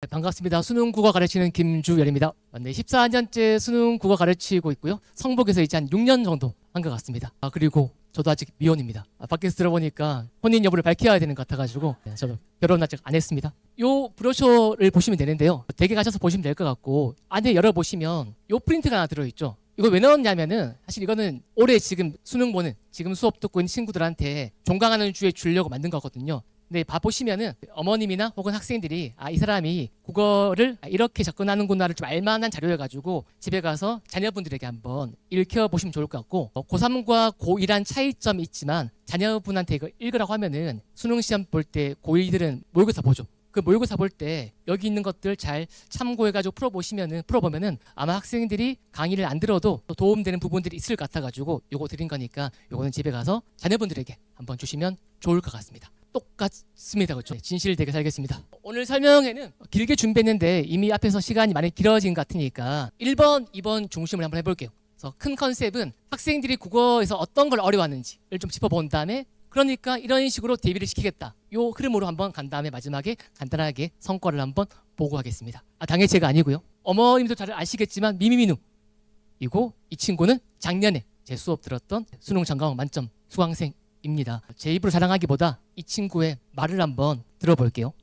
반갑습니다. 수능 국어 가르치는 김주열입니다. 네, 14년째 수능 국어 가르치고 있고요. 성북에서 이제 한 6년 정도 한 것 같습니다. 그리고 저도 아직 미혼입니다. 밖에서 들어보니까 혼인 여부를 밝혀야 되는 것 같아가지고 저도 결혼 아직 안 했습니다. 요 브로셔를 보시면 되는데요. 댁에 가셔서 보시면 될 것 같고 안에 열어보시면 요 프린트가 하나 들어있죠. 이거 왜 넣었냐면은 사실 이거는 올해 지금 수능 보는 지금 수업 듣고 있는 친구들한테 종강하는 주에 주려고 만든 거거든요. 근데 봐보시면은 어머님이나 혹은 학생들이 이 사람이 국어를 이렇게 접근하는구나를 좀 알만한 자료여가지고 집에 가서 자녀분들에게 한번 읽혀보시면 좋을 것 같고 고3과 고1한 차이점이 있지만 자녀분한테 이거 읽으라고 하면은 수능 시험 볼 때 고1들은 모의고사 보죠. 그 모의고사 볼 때 여기 있는 것들 잘 참고해가지고 풀어보면은 아마 학생들이 강의를 안 들어도 도움되는 부분들이 있을 것 같아가지고 요거 드린 거니까 요거는 집에 가서 자녀분들에게 한번 주시면 좋을 것 같습니다. 똑같습니다. 그렇죠? 진실되게 살겠습니다. 오늘 설명회는 길게 준비했는데 이미 앞에서 시간이 많이 길어진 것 같으니까 1번, 2번 중심을 한번 해볼게요. 그래서 큰 컨셉은 학생들이 국어에서 어떤 걸 어려워하는지를 좀 짚어본 다음에 그러니까 이런 식으로 대비를 시키겠다. 요 흐름으로 한번 간 다음에 마지막에 간단하게 성과를 한번 보고하겠습니다. 당연히 제가 아니고요. 어머님도 잘 아시겠지만 미미민우 이고 이 친구는 작년에 제 수업 들었던 수능 전과목 만점 수강생입니다. 제 입으로 자랑하기보다 이 친구의 말을 한번 들어볼게요.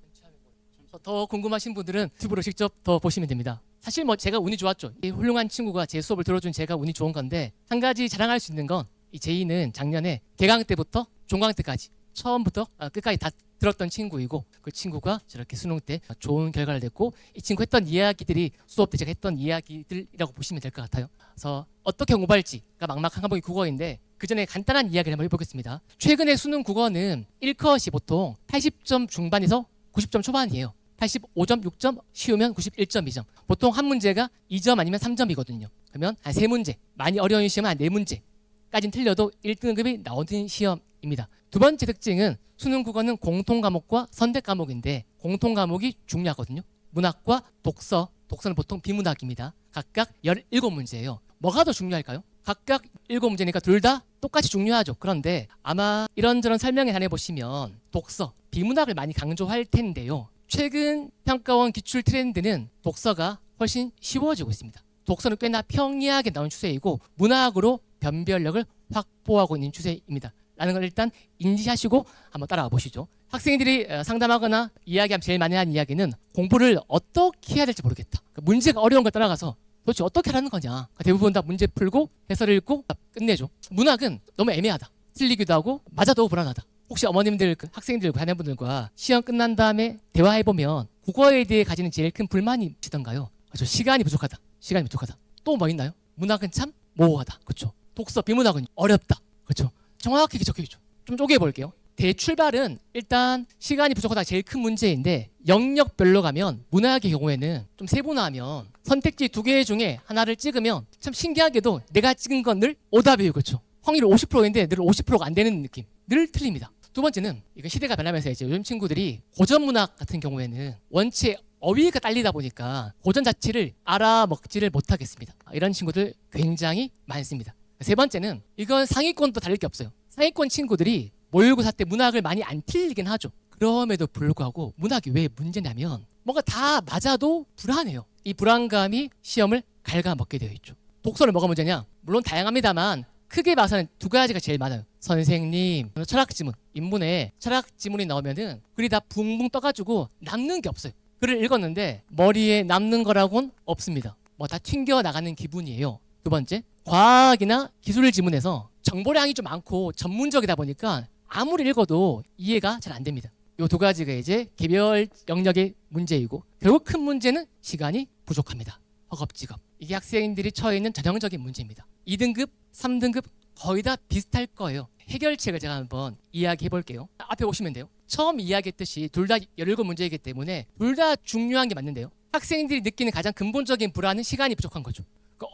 더 궁금하신 분들은 유튜브로 직접 더 보시면 됩니다. 사실 제가 운이 좋았죠. 이 훌륭한 친구가 제 수업을 들어준 제가 운이 좋은 건데 한 가지 자랑할 수 있는 건 이 제이는 작년에 개강 때부터 종강 때까지 처음부터 끝까지 다 들었던 친구이고 그 친구가 저렇게 수능 때 좋은 결과를 냈고 이 친구 했던 이야기들이 수업 때 제가 했던 이야기들이라고 보시면 될 것 같아요. 그래서 어떻게 공부할지가 막막한 과목이 국어인데 그 전에 간단한 이야기를 한번 해보겠습니다. 최근에 수능 국어는 1컷이 보통 80점 중반에서 90점 초반이에요. 85점, 6점, 쉬우면 91.2점. 보통 한 문제가 2점 아니면 3점이거든요. 그러면 한 3문제, 많이 어려운 시험은 한 4문제까지는 틀려도 1등급이 나오는 시험입니다. 두 번째 특징은 수능 국어는 공통 과목과 선택 과목인데 공통 과목이 중요하거든요. 문학과 독서는 보통 비문학입니다. 각각 17문제예요. 뭐가 더 중요할까요? 각각 7문제니까 둘 다 똑같이 중요하죠. 그런데 아마 이런저런 설명에 다녀보시면 독서, 비문학을 많이 강조할 텐데요. 최근 평가원 기출 트렌드는 독서가 훨씬 쉬워지고 있습니다. 독서는 꽤나 평이하게 나온 추세이고 문학으로 변별력을 확보하고 있는 추세입니다. 라는 걸 일단 인지하시고 한번 따라가 보시죠. 학생들이 상담하거나 이야기하면 제일 많이 하는 이야기는 공부를 어떻게 해야 될지 모르겠다. 문제가 어려운 걸 따라가서 도대체 어떻게 하라는 거냐. 대부분 다 문제 풀고 해설을 읽고 끝내죠. 문학은 너무 애매하다. 틀리기도 하고 맞아도 불안하다. 혹시 어머님들, 학생들, 자녀분들과 시험 끝난 다음에 대화해보면 국어에 대해 가지는 제일 큰 불만이 있으던가요? 그렇죠. 시간이 부족하다. 또 뭐 있나요? 문학은 참 모호하다. 그렇죠. 독서, 비문학은 어렵다. 그렇죠. 정확히 적혀있죠. 좀 쪼개볼게요. 대출발은 일단 시간이 부족하다 제일 큰 문제인데 영역별로 가면 문학의 경우에는 좀 세분화하면 선택지 2개 중에 하나를 찍으면 참 신기하게도 내가 찍은 건 늘 오답이에요. 그렇죠. 확률이 50%인데 늘 50%가 안 되는 느낌. 늘 틀립니다. 두 번째는 이건 시대가 변하면서 이제 요즘 친구들이 고전 문학 같은 경우에는 원체 어휘가 딸리다 보니까 고전 자체를 알아먹지를 못하겠습니다. 이런 친구들 굉장히 많습니다. 세 번째는 이건 상위권도 다를 게 없어요. 상위권 친구들이 모의고사 때 문학을 많이 안 틀리긴 하죠. 그럼에도 불구하고 문학이 왜 문제냐면 뭔가 다 맞아도 불안해요. 이 불안감이 시험을 갉아먹게 되어 있죠. 독서는 뭐가 문제냐? 물론 다양합니다만 크게 봐서는 두 가지가 제일 많아요. 선생님, 철학지문, 인문에 철학지문이 나오면은 글이 다 붕붕 떠가지고 남는 게 없어요. 글을 읽었는데 머리에 남는 거라고는 없습니다. 다 튕겨 나가는 기분이에요. 두 번째, 과학이나 기술 지문에서 정보량이 좀 많고 전문적이다 보니까 아무리 읽어도 이해가 잘 안 됩니다. 이 두 가지가 이제 개별 영역의 문제이고 결국 큰 문제는 시간이 부족합니다. 허겁지겁. 이게 학생들이 처해 있는 전형적인 문제입니다. 2등급, 3등급 거의 다 비슷할 거예요. 해결책을 제가 한번 이야기해 볼게요. 앞에 보시면 돼요. 처음 이야기했듯이 둘 다 17문제이기 때문에 둘 다 중요한 게 맞는데요. 학생들이 느끼는 가장 근본적인 불안은 시간이 부족한 거죠.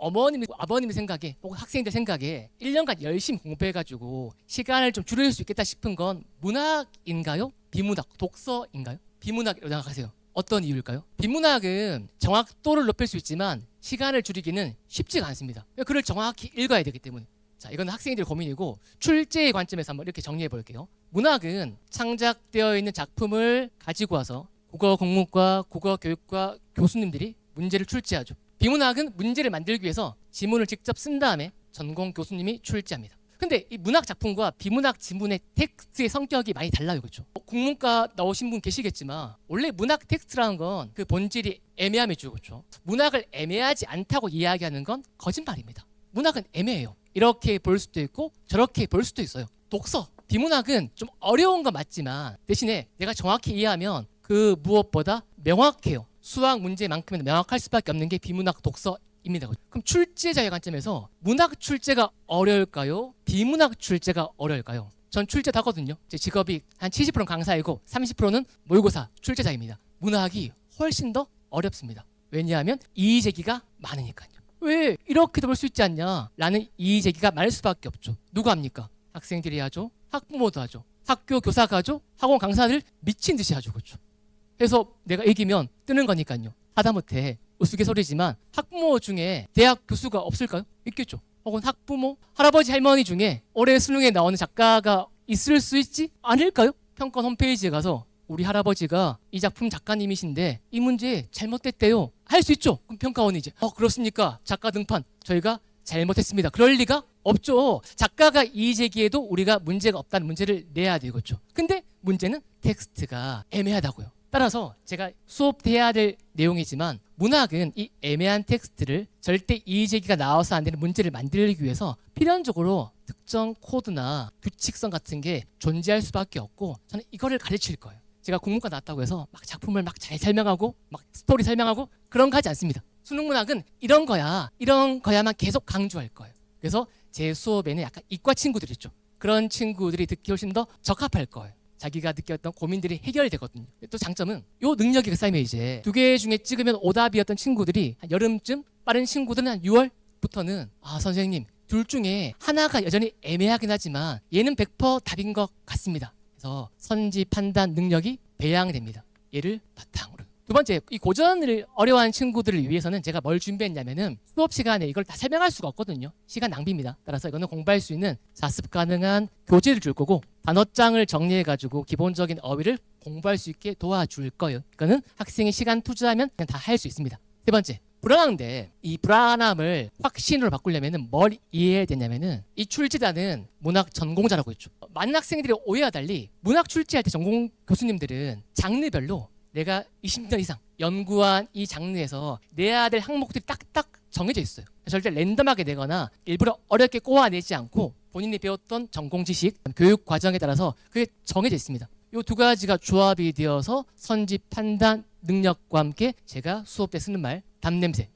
어머님, 아버님 생각에 혹은 학생들 생각에 1년간 열심히 공부해가지고 시간을 좀 줄일 수 있겠다 싶은 건 문학인가요? 비문학, 독서인가요? 비문학이라고 생각하세요. 어떤 이유일까요? 비문학은 정확도를 높일 수 있지만 시간을 줄이기는 쉽지가 않습니다. 글을 정확히 읽어야 되기 때문에. 자, 이건 학생들 고민이고 출제의 관점에서 한번 이렇게 정리해 볼게요. 문학은 창작되어 있는 작품을 가지고 와서 국어 국문과 국어 교육과 교수님들이 문제를 출제하죠. 비문학은 문제를 만들기 위해서 지문을 직접 쓴 다음에 전공 교수님이 출제합니다. 근데 이 문학 작품과 비문학 지문의 텍스트의 성격이 많이 달라요. 그렇죠? 국문과 나오신 분 계시겠지만 원래 문학 텍스트라는 건 그 본질이 애매함이죠. 그렇죠? 문학을 애매하지 않다고 이야기하는 건 거짓말입니다. 문학은 애매해요. 이렇게 볼 수도 있고 저렇게 볼 수도 있어요. 독서, 비문학은 좀 어려운 건 맞지만 대신에 내가 정확히 이해하면 그 무엇보다 명확해요. 수학 문제만큼은 명확할 수밖에 없는 게 비문학 독서입니다. 그럼 출제자의 관점에서 문학 출제가 어려울까요? 비문학 출제가 어려울까요? 전 출제 다거든요. 제 직업이 한 70%는 강사이고 30%는 모의고사 출제자입니다. 문학이 훨씬 더 어렵습니다. 왜냐하면 이의제기가 많으니까요. 왜 이렇게도 볼 수 있지 않냐 라는 이의제기가 많을 수밖에 없죠. 누가 합니까? 학생들이 하죠. 학부모도 하죠. 학교 교사가 하죠. 학원 강사들 미친 듯이 하죠. 그렇죠? 그래서 내가 이기면 뜨는 거니까요. 하다못해 우스갯소리지만 학부모 중에 대학 교수가 없을까요? 있겠죠. 혹은 학부모, 할아버지 할머니 중에 올해 수능에 나오는 작가가 있을 수 있지 않을까요? 평가 홈페이지에 가서 우리 할아버지가 이 작품 작가님이신데 이 문제 잘못됐대요. 할 수 있죠. 그럼 평가원이 이제 그렇습니까? 작가 등판 저희가 잘못했습니다. 그럴 리가 없죠. 작가가 이의제기에도 우리가 문제가 없다는 문제를 내야 되겠죠. 근데 문제는 텍스트가 애매하다고요. 따라서 제가 수업해야 될 내용이지만 문학은 이 애매한 텍스트를 절대 이의제기가 나와서 안 되는 문제를 만들기 위해서 필연적으로 특정 코드나 규칙성 같은 게 존재할 수밖에 없고 저는 이거를 가르칠 거예요. 제가 국문과 나왔다고 해서 막 작품을 막 잘 설명하고 막 스토리 설명하고 그런 거 하지 않습니다. 수능문학은 이런 거야만 계속 강조할 거예요. 그래서 제 수업에는 약간 이과 친구들 있죠. 그런 친구들이 듣기 훨씬 더 적합할 거예요. 자기가 느꼈던 고민들이 해결되거든요. 또 장점은 요 능력이 쌓이면 이제 2개 중에 찍으면 오답이었던 친구들이 한 여름쯤, 빠른 친구들은 한 6월부터는 선생님 둘 중에 하나가 여전히 애매하긴 하지만 얘는 100% 답인 것 같습니다. 그래서 선지 판단 능력이 배양됩니다. 얘를 바탕으로. 두 번째, 이 고전을 어려워하는 친구들을 위해서는 제가 뭘 준비했냐면은 수업 시간에 이걸 다 설명할 수가 없거든요. 시간 낭비입니다. 따라서 이거는 공부할 수 있는 자습 가능한 교재를 줄 거고 단어장을 정리해가지고 기본적인 어휘를 공부할 수 있게 도와줄 거예요. 이거는 학생이 시간 투자하면 그냥 다 할 수 있습니다. 세 번째, 불안한데 이 불안함을 확신으로 바꾸려면은 뭘 이해해야 되냐면은 이 출제자는 문학 전공자라고 했죠. 많은 학생들이 오해와 달리 문학 출제할 때 전공 교수님들은 장르별로 내가 20년 이상 연구한 이 장르에서 내야 될 항목들이 딱딱 정해져 있어요. 절대 랜덤하게 내거나 일부러 어렵게 꼬아내지 않고 본인이 배웠던 전공 지식, 교육 과정에 따라서 그게 정해져 있습니다. 이 두 가지가 조합이 되어서 선지 판단 능력과 함께 제가 수업 때 쓰는 말 답냄새.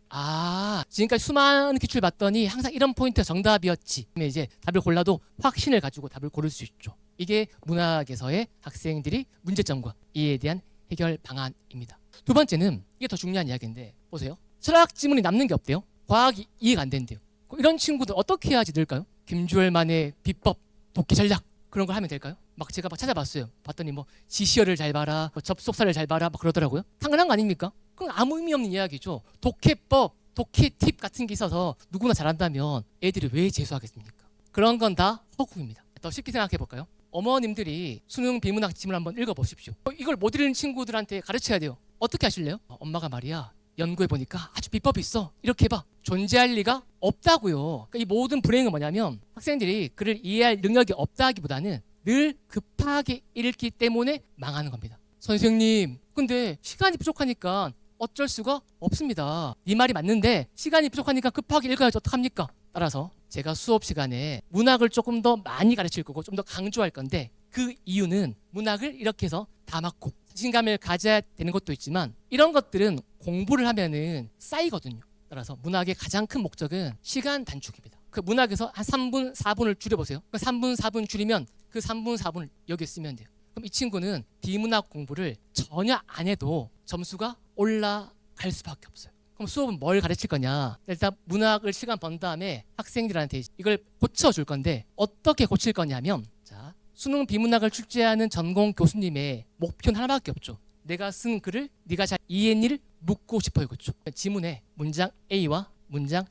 지금까지 수많은 기출 봤더니 항상 이런 포인트가 정답이었지. 그러면 이제 답을 골라도 확신을 가지고 답을 고를 수 있죠. 이게 문학에서의 학생들이 문제점과 이에 대한 해결 방안입니다. 두 번째는 이게 더 중요한 이야기인데 보세요. 철학 지문이 남는 게 없대요. 과학이 이해가 안 된대요. 이런 친구들 어떻게 해야지 늘까요? 김주열만의 비법, 독해 전략 그런 걸 하면 될까요? 막 제가 막 찾아봤어요. 봤더니 뭐 지시어를 잘 봐라, 접속사를 잘 봐라 막 그러더라고요. 당연한 거 아닙니까? 그건 아무 의미 없는 이야기죠. 독해법, 독해 팁 같은 게 있어서 누구나 잘한다면 애들이 왜 재수하겠습니까? 그런 건 다 허구입니다. 더 쉽게 생각해 볼까요? 어머님들이 수능 비문학 지문을 한번 읽어보십시오. 이걸 못 읽는 친구들한테 가르쳐야 돼요. 어떻게 하실래요? 엄마가 말이야 연구해보니까 아주 비법이 있어. 이렇게 해봐. 존재할 리가 없다고요. 그러니까 이 모든 불행은 뭐냐면 학생들이 그를 이해할 능력이 없다기보다는 늘 급하게 읽기 때문에 망하는 겁니다. 선생님 근데 시간이 부족하니까 어쩔 수가 없습니다. 네 말이 맞는데 시간이 부족하니까 급하게 읽어야지 어떡합니까? 따라서 제가 수업 시간에 문학을 조금 더 많이 가르칠 거고 좀 더 강조할 건데 그 이유는 문학을 이렇게 해서 다 맞고 자신감을 가져야 되는 것도 있지만 이런 것들은 공부를 하면은 쌓이거든요. 따라서 문학의 가장 큰 목적은 시간 단축입니다. 그 문학에서 한 3분, 4분을 줄여보세요. 3분, 4분 줄이면 그 3분, 4분을 여기에 쓰면 돼요. 그럼 이 친구는 비문학 공부를 전혀 안 해도 점수가 올라갈 수밖에 없어요. 그럼 수업은 뭘 가르칠 거냐? 일단 문학을 시간 번 다음에 학생들한테 이걸 고쳐줄 건데 어떻게 고칠 거냐면 자, 수능 비문학을 출제하는 전공 교수님의 목표는 하나밖에 없죠. 내가 쓴 글을 네가 잘 이해했니를 묻고 싶어요. 그렇죠? 지문에 문장 A와 문장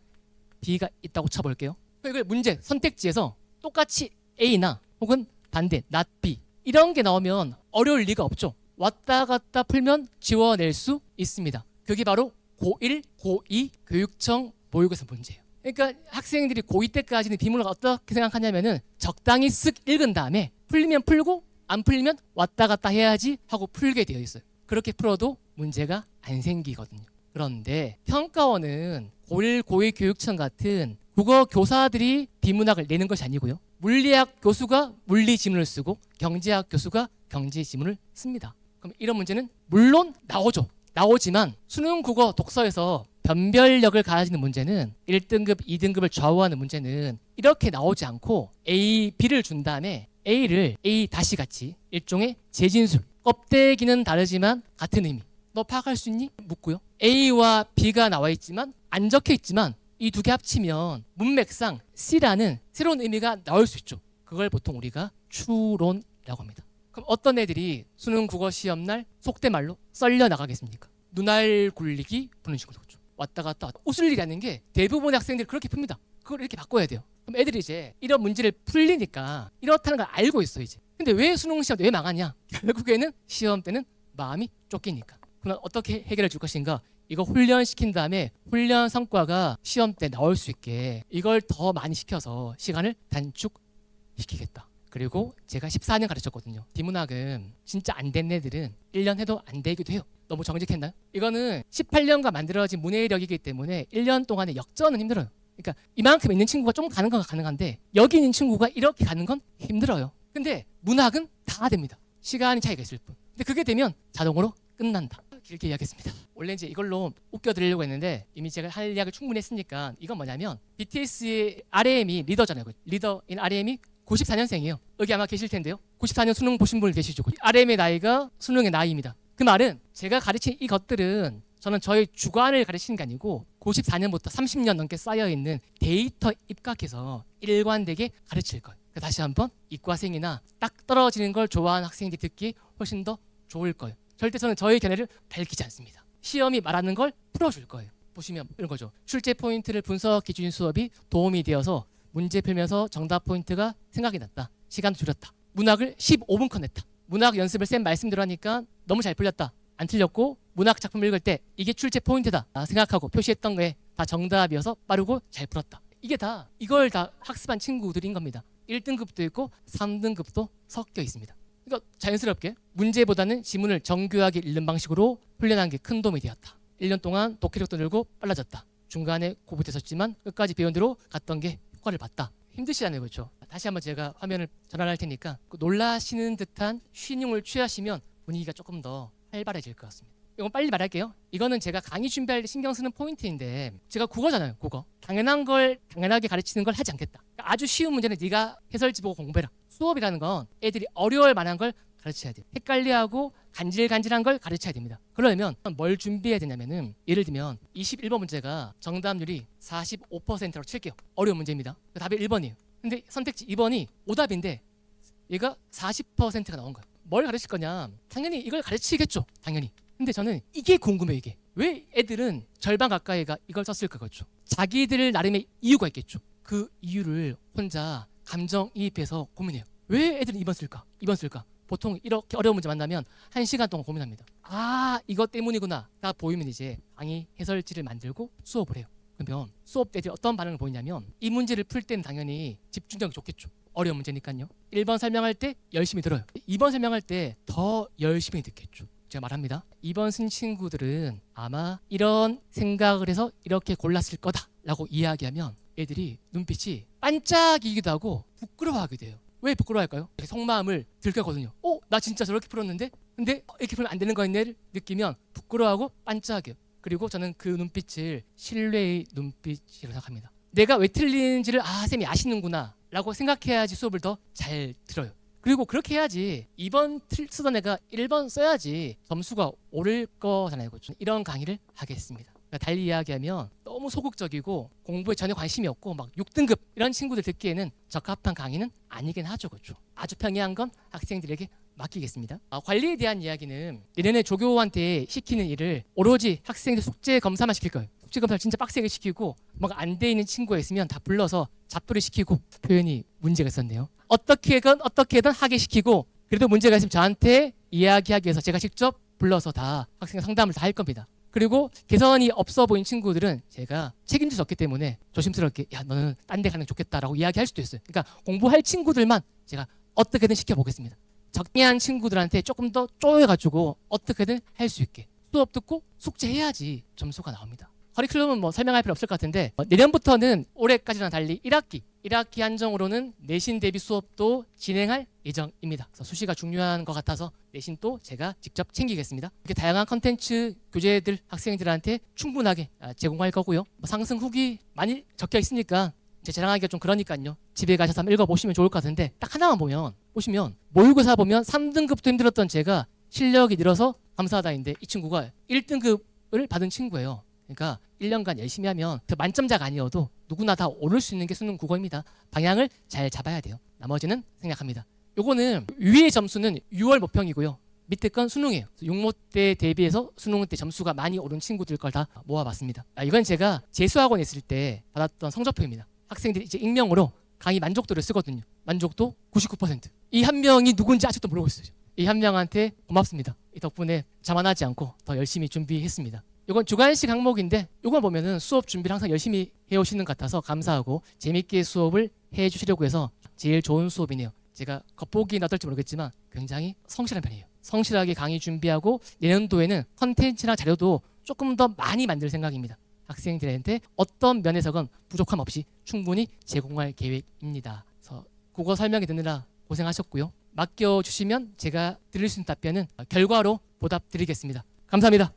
B가 있다고 쳐볼게요. 이걸 문제 선택지에서 똑같이 A나 혹은 반대 not B 이런 게 나오면 어려울 리가 없죠. 왔다 갔다 풀면 지워낼 수 있습니다. 그게 바로 고1, 고2 교육청 모의고사 문제예요. 그러니까 학생들이 고2 때까지는 비문을 어떻게 생각하냐면은 적당히 쓱 읽은 다음에 풀리면 풀고 안 풀리면 왔다 갔다 해야지 하고 풀게 되어 있어요. 그렇게 풀어도 문제가 안 생기거든요. 그런데 평가원은 고1, 고2 교육청 같은 국어 교사들이 비문학을 내는 것이 아니고요. 물리학 교수가 물리 지문을 쓰고 경제학 교수가 경제 지문을 씁니다. 그럼 이런 문제는 물론 나오지만 수능 국어 독서에서 변별력을 가지는 문제는 1등급, 2등급을 좌우하는 문제는 이렇게 나오지 않고 A, B를 준 다음에 A를 A 다시 같이 일종의 재진술, 껍데기는 다르지만 같은 의미. 너 파악할 수 있니? 묻고요. A와 B가 나와 있지만 안 적혀 있지만 이 두 개 합치면 문맥상 C라는 새로운 의미가 나올 수 있죠. 그걸 보통 우리가 추론이라고 합니다. 그럼 어떤 애들이 수능 국어 시험 날 속된 말로 썰려 나가겠습니까? 눈알 굴리기 보는 식으로 그렇죠. 왔다 갔다 웃을 일이 아닌 게 대부분의 학생들이 그렇게 풉니다. 그걸 이렇게 바꿔야 돼요. 그럼 애들이 이제 이런 문제를 풀리니까 이렇다는 걸 알고 있어 이제. 근데 왜 수능 시험 때 왜 망하냐? 결국에는 시험 때는 마음이 쫓기니까. 그럼 어떻게 해결해 줄 것인가? 이거 훈련시킨 다음에 훈련 성과가 시험 때 나올 수 있게 이걸 더 많이 시켜서 시간을 단축시키겠다. 그리고 제가 14년 가르쳤거든요. 비문학은 진짜 안 된 애들은 1년 해도 안 되기도 해요. 너무 정직했나요? 이거는 18년간 만들어진 문해력이기 때문에 1년 동안의 역전은 힘들어요. 그러니까 이만큼 있는 친구가 좀 가는 건 가능한데 여기 있는 친구가 이렇게 가는 건 힘들어요. 근데 문학은 다 됩니다. 시간이 차이가 있을 뿐. 근데 그게 되면 자동으로 끝난다. 길게 이야기했습니다. 원래 이제 이걸로 웃겨드리려고 했는데 이미 제가 할 이야기를 충분히 했으니까 이건 뭐냐면 BTS의 RM이 리더잖아요. 리더인 RM이 94년생이에요. 여기 아마 계실 텐데요. 94년 수능 보신 분 계시죠? RM의 나이가 수능의 나이입니다. 그 말은 제가 가르친 이 것들은 저는 저의 주관을 가르치는 게 아니고 94년부터 30년 넘게 쌓여있는 데이터 입각해서 일관되게 가르칠 거예요. 다시 한번 이과생이나 딱 떨어지는 걸 좋아하는 학생들이 듣기 훨씬 더 좋을 거예요. 절대 저는 저의 견해를 밝히지 않습니다. 시험이 말하는 걸 풀어줄 거예요. 보시면 이런 거죠. 출제 포인트를 분석해 주는 수업이 도움이 되어서 문제 풀면서 정답 포인트가 생각이 났다. 시간 줄였다. 문학을 15분 커냈다. 문학 연습을 쌤 말씀대로 하니까 너무 잘 풀렸다. 안 틀렸고 문학 작품 읽을 때 이게 출제 포인트다 생각하고 표시했던 게 다 정답이어서 빠르고 잘 풀었다. 이걸 다 학습한 친구들인 겁니다. 1등급도 있고 3등급도 섞여 있습니다. 그러니까 자연스럽게 문제보다는 지문을 정교하게 읽는 방식으로 훈련한 게 큰 도움이 되었다. 1년 동안 독해력도 늘고 빨라졌다. 중간에 고부됐었지만 끝까지 배운 대로 갔던 게 효과를 봤다. 힘드시잖아요, 그렇죠? 다시 한번 제가 화면을 전환할 테니까 놀라시는 듯한 쉰hum을 취하시면 분위기가 조금 더 활발해질 것 같습니다. 이건 빨리 말할게요. 이거는 제가 강의 준비할 때 신경 쓰는 포인트인데 제가 국어잖아요, 국어. 당연한 걸 당연하게 가르치는 걸 하지 않겠다. 아주 쉬운 문제는 네가 해설지 보고 공부해라. 수업이라는 건 애들이 어려울 만한 걸 가르쳐야 돼요. 헷갈려하고 간질간질한 걸 가르쳐야 됩니다. 그러려면 뭘 준비해야 되냐면은 예를 들면 21번 문제가 정답률이 45%라고 칠게요. 어려운 문제입니다. 답이 1번이에요. 근데 선택지 2번이 오답인데 얘가 40%가 나온 거예요. 뭘 가르칠 거냐? 당연히 이걸 가르치겠죠. 당연히. 근데 저는 이게 궁금해요. 이게. 왜 애들은 절반 가까이가 이걸 썼을까 그렇죠. 자기들 나름의 이유가 있겠죠. 그 이유를 혼자 감정이입해서 고민해요. 왜 애들은 2번 쓸까? 2번 쓸까? 보통 이렇게 어려운 문제 만나면 1시간 동안 고민합니다. 이것 때문이구나. 다 보이면 이제 강의 해설지를 만들고 수업을 해요. 그러면 수업 때 어떤 반응을 보이냐면 이 문제를 풀 때는 당연히 집중력이 좋겠죠. 어려운 문제니까요. 1번 설명할 때 열심히 들어요. 2번 설명할 때 더 열심히 듣겠죠. 제가 말합니다. 2번 쓴 친구들은 아마 이런 생각을 해서 이렇게 골랐을 거다라고 이야기하면 애들이 눈빛이 반짝이기도 하고 부끄러워하기도 해요. 왜 부끄러워할까요? 속마음을 들켰거든요. 나 진짜 저렇게 풀었는데? 근데 이렇게 풀면 안 되는 거였네를 느끼면 부끄러워하고 반짝여요. 그리고 저는 그 눈빛을 신뢰의 눈빛이라고 생각합니다. 내가 왜 틀린지를 쌤이 아시는구나 라고 생각해야지 수업을 더 잘 들어요. 그리고 그렇게 해야지 2번 쓰던 애가 1번 써야지 점수가 오를 거잖아요. 이런 강의를 하겠습니다. 그러니까 달리 이야기하면 너무 소극적이고 공부에 전혀 관심이 없고 막 6등급 이런 친구들 듣기에는 적합한 강의는 아니긴 하죠. 그렇죠? 아주 평이한 건 학생들에게 맡기겠습니다. 관리에 대한 이야기는 내년에 조교한테 시키는 일을 오로지 학생들 숙제 검사만 시킬 거예요. 숙제 검사를 진짜 빡세게 시키고 뭔가 안 돼 있는 친구가 있으면 다 불러서 잡돌이 시키고 표현이 문제가 있었네요. 어떻게든 하게 시키고 그래도 문제가 있으면 저한테 이야기하기 위해서 제가 직접 불러서 다 학생 상담을 다 할 겁니다. 그리고 개선이 없어 보인 친구들은 제가 책임질 수 없기 때문에 조심스럽게 야 너는 딴 데 가는 게 좋겠다라고 이야기할 수도 있어요. 그러니까 공부할 친구들만 제가 어떻게든 시켜보겠습니다. 적당한 친구들한테 조금 더 쪼여가지고 어떻게든 할 수 있게 수업 듣고 숙제해야지 점수가 나옵니다. 커리큘럼은 뭐 설명할 필요 없을 것 같은데 내년부터는 올해까지랑 달리 1학기 한정으로는 내신 대비 수업도 진행할 예정입니다. 그래서 수시가 중요한 것 같아서 내신도 제가 직접 챙기겠습니다. 이렇게 다양한 컨텐츠 교재들 학생들한테 충분하게 제공할 거고요. 뭐 상승 후기 많이 적혀 있으니까 제 자랑하기가 좀 그러니까요. 집에 가셔서 한번 읽어보시면 좋을 것 같은데 딱 하나만 보시면 모의고사 보면 3등급도 힘들었던 제가 실력이 늘어서 감사하다인데 이 친구가 1등급을 받은 친구예요. 그러니까 1년간 열심히 하면 그 만점자가 아니어도 누구나 다 오를 수 있는 게 수능 국어입니다. 방향을 잘 잡아야 돼요. 나머지는 생략합니다. 요거는 위의 점수는 6월 모평이고요. 밑에 건 수능이에요. 6모 때 대비해서 수능 때 점수가 많이 오른 친구들 걸 다 모아봤습니다. 이건 제가 재수학원에 있을 때 받았던 성적표입니다. 학생들이 이제 익명으로 강의 만족도를 쓰거든요. 만족도 99%. 이 한 명이 누군지 아직도 모르고 있어요. 이 한 명한테 고맙습니다. 이 덕분에 자만하지 않고 더 열심히 준비했습니다. 이건 주관식 항목인데 이걸 보면은 수업 준비를 항상 열심히 해오시는 것 같아서 감사하고 재밌게 수업을 해주시려고 해서 제일 좋은 수업이네요. 제가 겉보기는 어떨지 모르겠지만 굉장히 성실한 편이에요. 성실하게 강의 준비하고 내년도에는 컨텐츠나 자료도 조금 더 많이 만들 생각입니다. 학생들한테 어떤 면에서건 부족함 없이 충분히 제공할 계획입니다. 그래서 국어 설명이 듣느라 고생하셨고요. 맡겨주시면 제가 드릴 수 있는 답변은 결과로 보답드리겠습니다. 감사합니다.